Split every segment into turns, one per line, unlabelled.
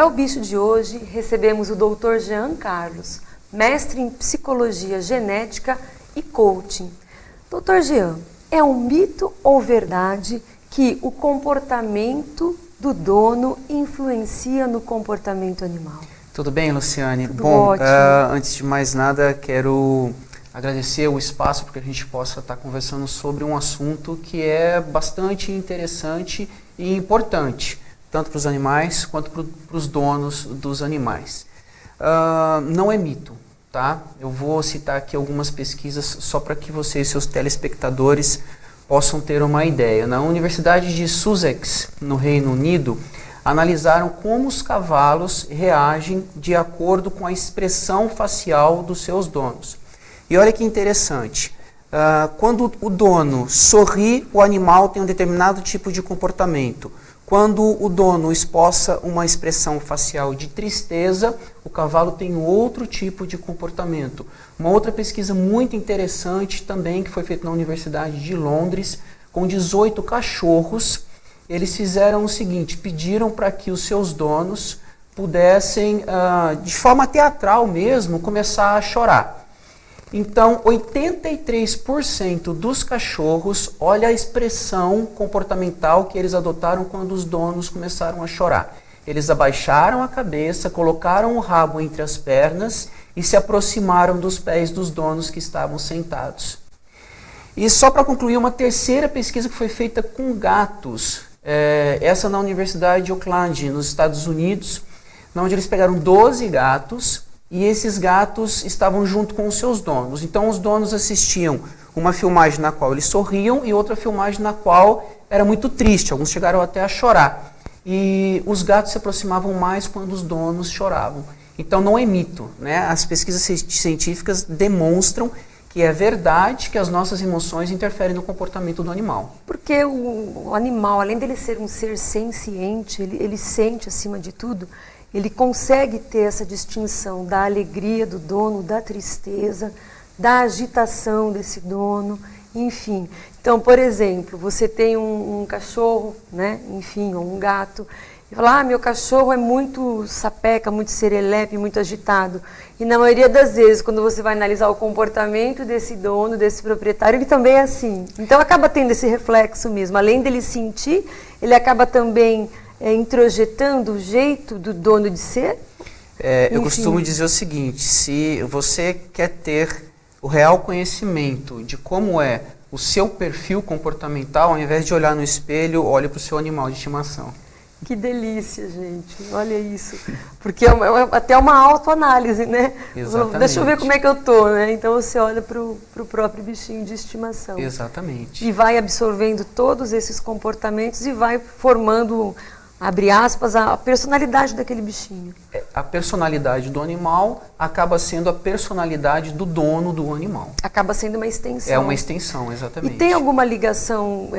É o Bicho de hoje recebemos o Dr. Jean Carlos, mestre em psicologia genética e coaching. Dr. Jean, é um mito ou verdade que o comportamento do dono influencia no comportamento animal?
Tudo bem, Luciane?
Tudo
Bom,
ótimo.
Antes de mais nada, quero agradecer o espaço para que a gente possa estar conversando sobre um assunto que é bastante interessante e importante, tanto para os animais quanto para os donos dos animais. Não é mito, tá? Eu vou citar aqui algumas pesquisas só para que vocês, seus telespectadores, possam ter uma ideia. Na Universidade de Sussex, no Reino Unido, analisaram como os cavalos reagem de acordo com a expressão facial dos seus donos. E olha que interessante, quando o dono sorri, o animal tem um determinado tipo de comportamento. Quando o dono esboça uma expressão facial de tristeza, o cavalo tem outro tipo de comportamento. Uma outra pesquisa muito interessante também, que foi feita na Universidade de Londres, com 18 cachorros, eles fizeram o seguinte, pediram para que os seus donos pudessem, de forma teatral mesmo, começar a chorar. Então, 83% dos cachorros, olha a expressão comportamental que eles adotaram quando os donos começaram a chorar. Eles abaixaram a cabeça, colocaram o rabo entre as pernas e se aproximaram dos pés dos donos que estavam sentados. E só para concluir, uma terceira pesquisa que foi feita com gatos, essa na Universidade de Auckland, nos Estados Unidos, onde eles pegaram 12 gatos, e esses gatos estavam junto com os seus donos. Então os donos assistiam uma filmagem na qual eles sorriam e outra filmagem na qual era muito triste. Alguns chegaram até a chorar. E os gatos se aproximavam mais quando os donos choravam. Então não é mito, né? As pesquisas científicas demonstram que é verdade que as nossas emoções interferem no comportamento do animal.
Porque o animal, além dele ser um ser senciente, ele sente acima de tudo, ele consegue ter essa distinção da alegria do dono, da tristeza, da agitação desse dono, enfim. Então, por exemplo, você tem um cachorro, né, enfim, ou um gato, e fala, meu cachorro é muito sapeca, muito serelepe, muito agitado. E na maioria das vezes, quando você vai analisar o comportamento desse dono, desse proprietário, ele também é assim. Então acaba tendo esse reflexo mesmo. Além dele sentir, ele acaba também introjetando o jeito do dono de ser?
Eu costumo dizer o seguinte, se você quer ter o real conhecimento de como é o seu perfil comportamental, ao invés de olhar no espelho, olhe para o seu animal de estimação.
Que delícia, gente. Olha isso. Porque é até uma autoanálise, né?
Exatamente.
Deixa eu ver como é que eu tô, né? Então você olha para o próprio bichinho de estimação.
Exatamente.
E vai absorvendo todos esses comportamentos e vai formando, abre aspas, a personalidade daquele bichinho.
A personalidade do animal acaba sendo a personalidade do dono do animal.
Acaba sendo uma extensão.
É uma extensão, exatamente.
E tem alguma ligação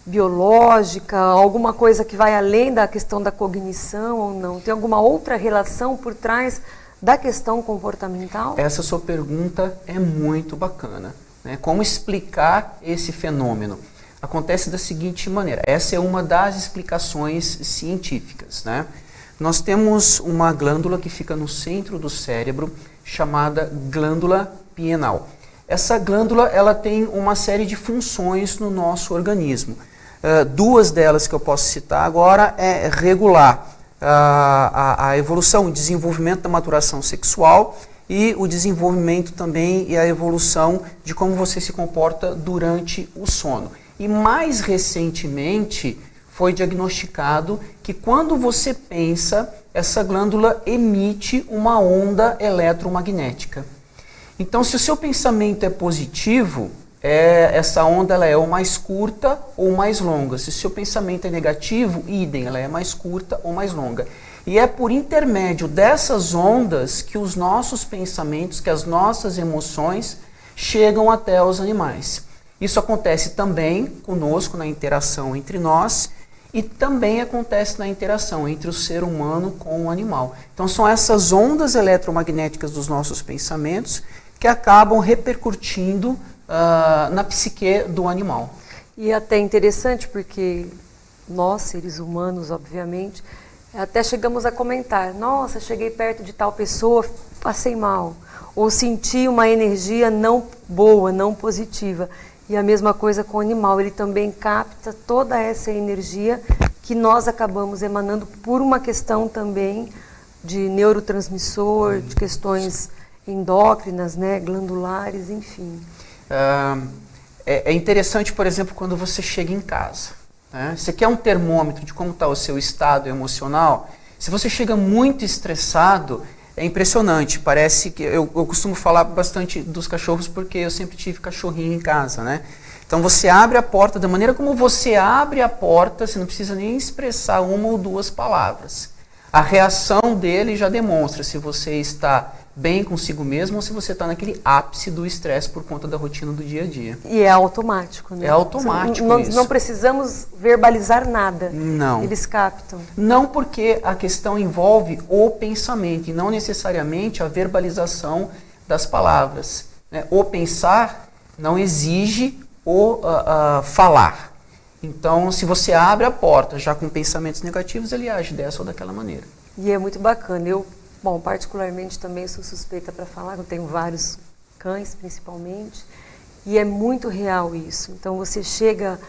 biológica, alguma coisa que vai além da questão da cognição ou não? Tem alguma outra relação por trás da questão comportamental?
Essa sua pergunta é muito bacana, né? Como explicar esse fenômeno? Acontece da seguinte maneira, essa é uma das explicações científicas, né? Nós temos uma glândula que fica no centro do cérebro, chamada glândula pineal. Essa glândula ela tem uma série de funções no nosso organismo. Duas delas que eu posso citar agora é regular a evolução, o desenvolvimento da maturação sexual e o desenvolvimento também e a evolução de como você se comporta durante o sono. E mais recentemente foi diagnosticado que quando você pensa, essa glândula emite uma onda eletromagnética. Então, se o seu pensamento é positivo, essa onda ela é ou mais curta ou mais longa. Se o seu pensamento é negativo, idem, ela é mais curta ou mais longa. E é por intermédio dessas ondas que os nossos pensamentos, que as nossas emoções chegam até os animais. Isso acontece também conosco na interação entre nós e também acontece na interação entre o ser humano com o animal. Então são essas ondas eletromagnéticas dos nossos pensamentos que acabam repercutindo na psique do animal.
E é até interessante porque nós, seres humanos, obviamente, Até chegamos a comentar, nossa, cheguei perto de tal pessoa, passei mal. Ou senti uma energia não boa, não positiva. E a mesma coisa com o animal, ele também capta toda essa energia que nós acabamos emanando por uma questão também de neurotransmissor, de questões endócrinas, né, glandulares, enfim.
É interessante, por exemplo, quando você chega em casa. Né? Você quer um termômetro de como está o seu estado emocional? Se você chega muito estressado, é impressionante. Parece que eu costumo falar bastante dos cachorros porque eu sempre tive cachorrinho em casa, né? Então você abre a porta, da maneira como você abre a porta, você não precisa nem expressar uma ou duas palavras. A reação dele já demonstra se você está bem consigo mesmo ou se você está naquele ápice do estresse por conta da rotina do dia a dia.
E é automático, né?
É automático
Nós
isso.
não precisamos verbalizar nada.
Não.
Eles captam.
Não, porque a questão envolve o pensamento e não necessariamente a verbalização das palavras. Né? O pensar não exige o falar. Então, se você abre a porta já com pensamentos negativos, ele age dessa ou daquela maneira.
E é muito bacana. Eu, bom, particularmente também sou suspeita para falar, eu tenho vários cães, principalmente, e é muito real isso. Então, você chega,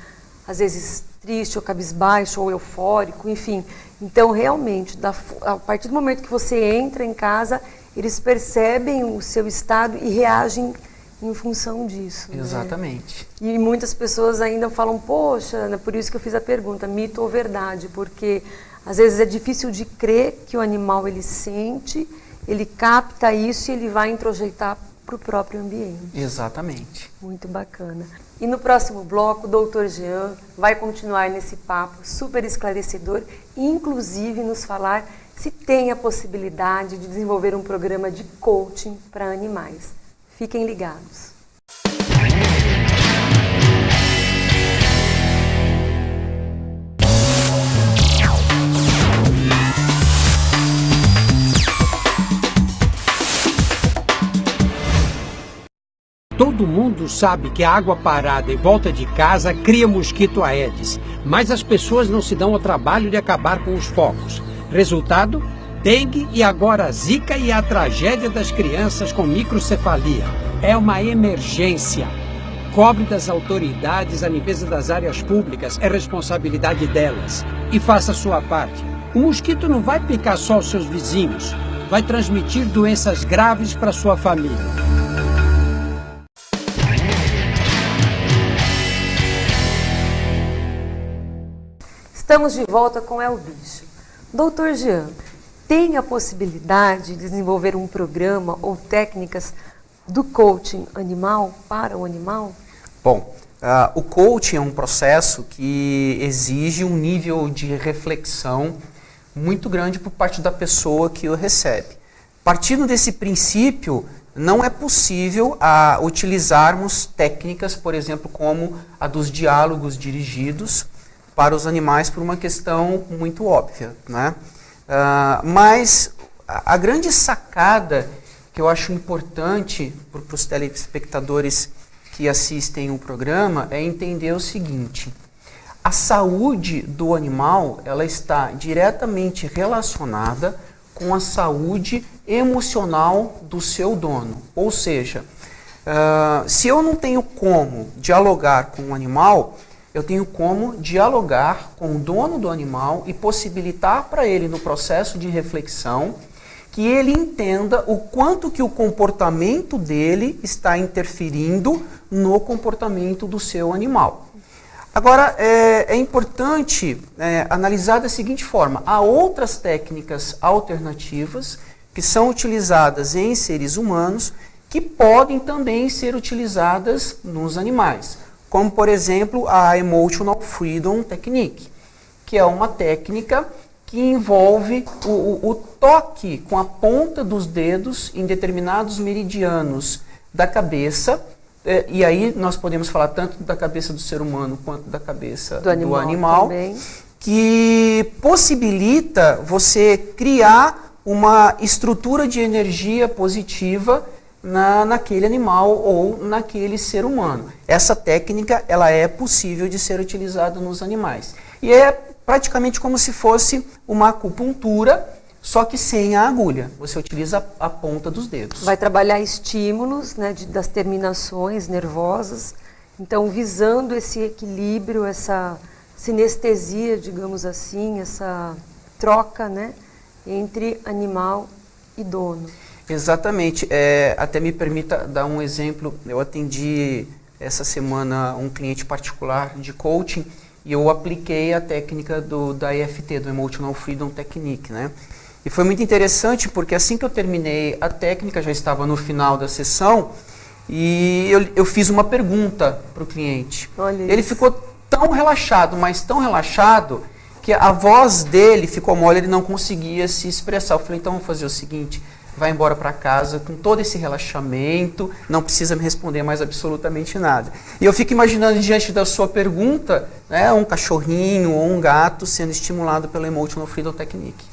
às vezes, triste ou cabisbaixo ou eufórico, enfim. Então, realmente, a partir do momento que você entra em casa, eles percebem o seu estado e reagem em função disso.
Exatamente.
Né? E muitas pessoas ainda falam, poxa, Ana, por isso que eu fiz a pergunta, mito ou verdade, porque às vezes é difícil de crer que o animal ele sente, ele capta isso e ele vai introjeitar para o próprio ambiente.
Exatamente.
Muito bacana. E no próximo bloco, o Dr. Jean vai continuar nesse papo super esclarecedor e inclusive nos falar se tem a possibilidade de desenvolver um programa de coaching para animais. Fiquem ligados.
Todo mundo sabe que a água parada em volta de casa cria mosquito Aedes, mas as pessoas não se dão ao trabalho de acabar com os focos. Resultado? Dengue e agora a zika e a tragédia das crianças com microcefalia. É uma emergência. Cobre das autoridades a limpeza das áreas públicas, é responsabilidade delas. E faça a sua parte. O mosquito não vai picar só os seus vizinhos, vai transmitir doenças graves para sua família.
Estamos de volta com É o Bicho. Doutor Jean, tem a possibilidade de desenvolver um programa ou técnicas do coaching animal para o animal?
Bom, o coaching é um processo que exige um nível de reflexão muito grande por parte da pessoa que o recebe. Partindo desse princípio, não é possível utilizarmos técnicas, por exemplo, como a dos diálogos dirigidos para os animais por uma questão muito óbvia, né? Mas a grande sacada que eu acho importante para os telespectadores que assistem o programa é entender o seguinte: a saúde do animal ela está diretamente relacionada com a saúde emocional do seu dono. Ou seja, se eu não tenho como dialogar com o animal, eu tenho como dialogar com o dono do animal e possibilitar para ele, no processo de reflexão, que ele entenda o quanto que o comportamento dele está interferindo no comportamento do seu animal. Agora, é importante analisar da seguinte forma: há outras técnicas alternativas que são utilizadas em seres humanos que podem também ser utilizadas nos animais, como, por exemplo, a Emotional Freedom Technique, que é uma técnica que envolve o toque com a ponta dos dedos em determinados meridianos da cabeça, e aí nós podemos falar tanto da cabeça do ser humano quanto da cabeça do animal que possibilita você criar uma estrutura de energia positiva naquele animal ou naquele ser humano. Essa técnica ela é possível de ser utilizada nos animais. E praticamente como se fosse uma acupuntura, só que sem a agulha. Você utiliza a ponta dos dedos.
Vai trabalhar estímulos, né, das terminações nervosas, então visando esse equilíbrio, essa sinestesia, digamos assim, essa troca, né, entre animal e dono.
Exatamente. Até me permita dar um exemplo. Eu atendi essa semana um cliente particular de coaching e eu apliquei a técnica da EFT, do Emotional Freedom Technique, né? E foi muito interessante porque assim que eu terminei a técnica, já estava no final da sessão, e eu fiz uma pergunta para o cliente.
Olha
Ele
isso.
ficou tão relaxado, mas tão relaxado, que a voz dele ficou mole, ele não conseguia se expressar. Eu falei, então vamos fazer o seguinte, vai embora para casa com todo esse relaxamento, não precisa me responder mais absolutamente nada. E eu fico imaginando diante da sua pergunta, né, um cachorrinho ou um gato sendo estimulado pela Emotional Freedom Technique.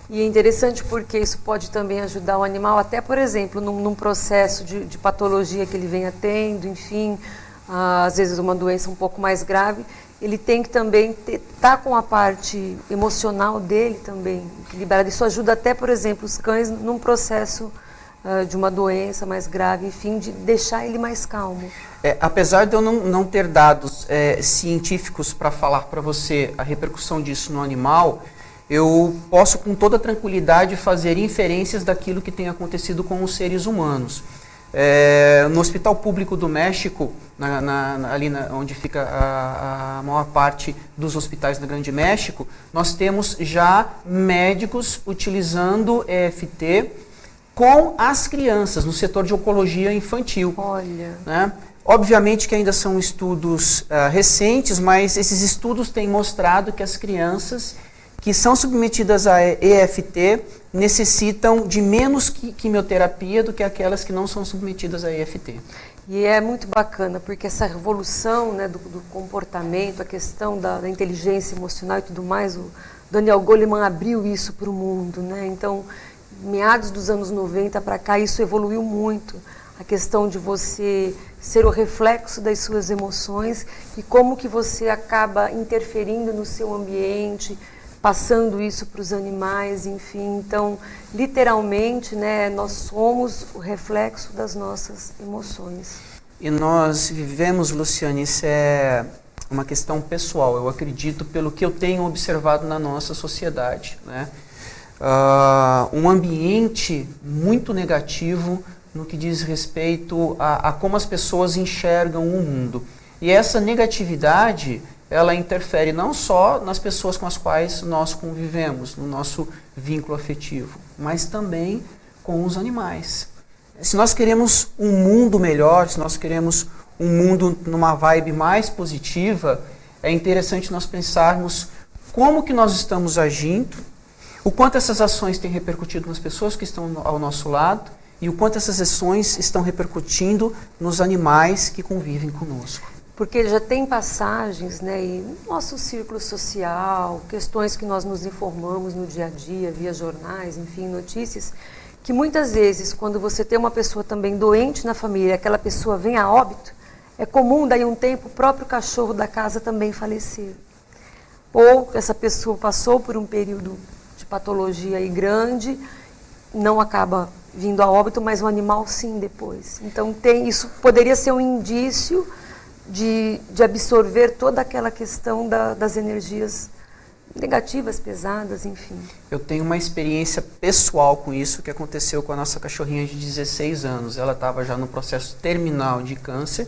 E é interessante porque isso pode também ajudar o animal, até, por exemplo, num processo de patologia que ele venha tendo, enfim, às vezes uma doença um pouco mais grave, ele tem que também estar com a parte emocional dele também equilibrada. Isso ajuda até, por exemplo, os cães num processo de uma doença mais grave, enfim, de deixar ele mais calmo.
Apesar de eu não ter dados científicos para falar para você a repercussão disso no animal, eu posso com toda tranquilidade fazer inferências daquilo que tem acontecido com os seres humanos. No Hospital Público do México, ali onde fica a maior parte dos hospitais do Grande México, nós temos já médicos utilizando EFT com as crianças no setor de oncologia infantil.
Olha.
Né? Obviamente que ainda são estudos recentes, mas esses estudos têm mostrado que as crianças que são submetidas a EFT necessitam de menos quimioterapia do que aquelas que não são submetidas a EFT.
E é muito bacana, porque essa revolução, né, do comportamento, a questão da inteligência emocional e tudo mais, o Daniel Goleman abriu isso para o mundo, né? Então, meados dos anos 90 para cá, isso evoluiu muito. A questão de você ser o reflexo das suas emoções e como que você acaba interferindo no seu ambiente, passando isso para os animais, enfim. Então, literalmente, né, nós somos o reflexo das nossas emoções.
E nós vivemos, Luciane, isso é uma questão pessoal, eu acredito, pelo que eu tenho observado na nossa sociedade, né? Um ambiente muito negativo no que diz respeito a como as pessoas enxergam o mundo. E essa negatividade, ela interfere não só nas pessoas com as quais nós convivemos, no nosso vínculo afetivo, mas também com os animais. Se nós queremos um mundo melhor, se nós queremos um mundo numa vibe mais positiva, é interessante nós pensarmos como que nós estamos agindo, o quanto essas ações têm repercutido nas pessoas que estão ao nosso lado e o quanto essas ações estão repercutindo nos animais que convivem conosco.
Porque já tem passagens, né, e no nosso círculo social, questões que nós nos informamos no dia a dia, via jornais, enfim, notícias, que muitas vezes, quando você tem uma pessoa também doente na família, aquela pessoa vem a óbito, é comum, daí um tempo, o próprio cachorro da casa também falecer. Ou essa pessoa passou por um período de patologia aí grande, não acaba vindo a óbito, mas o animal sim depois. Então, isso poderia ser um indício de absorver toda aquela questão das energias negativas, pesadas, enfim.
Eu tenho uma experiência pessoal com isso que aconteceu com a nossa cachorrinha de 16 anos. Ela estava já no processo terminal de câncer,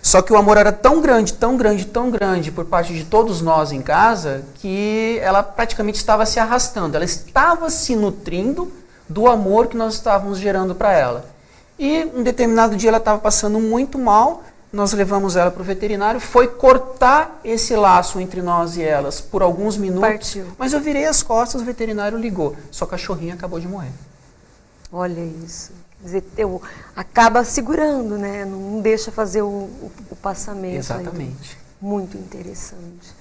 só que o amor era tão grande, tão grande, tão grande por parte de todos nós em casa, que ela praticamente estava se arrastando. Ela estava se nutrindo do amor que nós estávamos gerando para ela. E um determinado dia ela estava passando muito mal. Nós levamos ela para o veterinário, foi cortar esse laço entre nós e elas por alguns minutos.
Partiu.
Mas eu virei as costas, o veterinário ligou. Sua cachorrinha acabou de morrer.
Olha isso. Quer dizer, acaba segurando, né? Não deixa fazer o passamento.
Exatamente.
Aí. Muito interessante.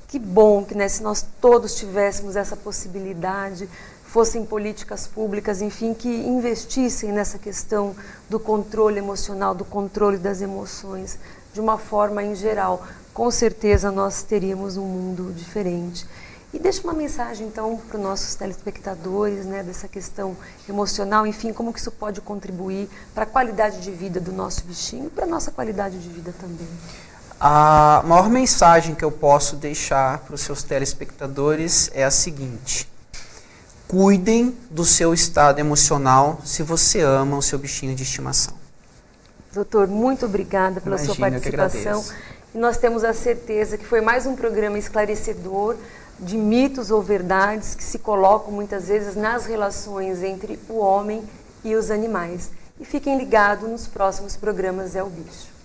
Que bom que, né, se nós todos tivéssemos essa possibilidade, fossem políticas públicas, enfim, que investissem nessa questão do controle emocional, do controle das emoções, de uma forma em geral. Com certeza nós teríamos um mundo diferente. E deixa uma mensagem, então, para os nossos telespectadores, né, dessa questão emocional, enfim, como que isso pode contribuir para a qualidade de vida do nosso bichinho e para a nossa qualidade de vida também.
A maior mensagem que eu posso deixar para os seus telespectadores é a seguinte: cuidem do seu estado emocional se você ama o seu bichinho de estimação.
Doutor, muito obrigada pela sua participação. E nós temos a certeza que foi mais um programa esclarecedor de mitos ou verdades que se colocam muitas vezes nas relações entre o homem e os animais. E fiquem ligados nos próximos programas É o Bicho.